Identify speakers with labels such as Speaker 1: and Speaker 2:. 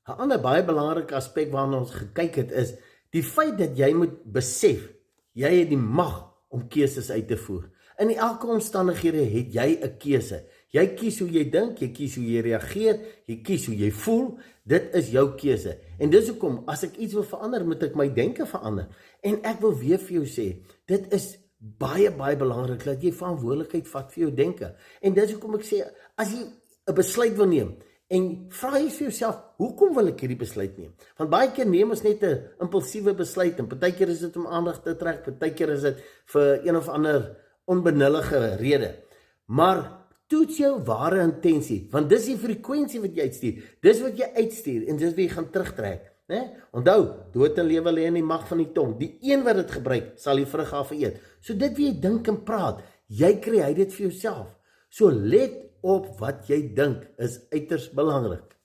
Speaker 1: 'n ander baie belangrike aspek waarna ons gekyk het is die feit dat jy moet besef, jy het die mag om keuses uit te voer. In elke omstandighede het jy 'n keuse. Jy kies hoe jy dink, jy kies hoe jy reageer, jy kies hoe jy voel, dit is jou keuse. En dis hoekom, as ek iets wil verander, moet ek my denke verander. En ek wil weer vir jou sê, dit is baie belangrik dat jy verantwoordelikheid vat vir jou denke. En dis hoekom ek sê, as jy 'n besluit wil neem, en vra jy vir jouself, hoekom wil ek hierdie besluit neem? Want baie keer neem ons net 'n impulsiewe besluit, en partykeer is dit om aandag te trek, partykeer is dit vir een of ander onbenullige rede. Maar toets jou ware intensie, want dis die frekwensie wat jy uitstuur, dis wat jy uitstuur, en dis wat jy gaan terugtrek. Onthou, dood en lewe lê in die mag van die tong. Die een wat dit gebruik, sal die vrug af eet. So dit wat jy dink en praat, jy kry dit vir jouself. So let op wat jy dink is uiters belangrik.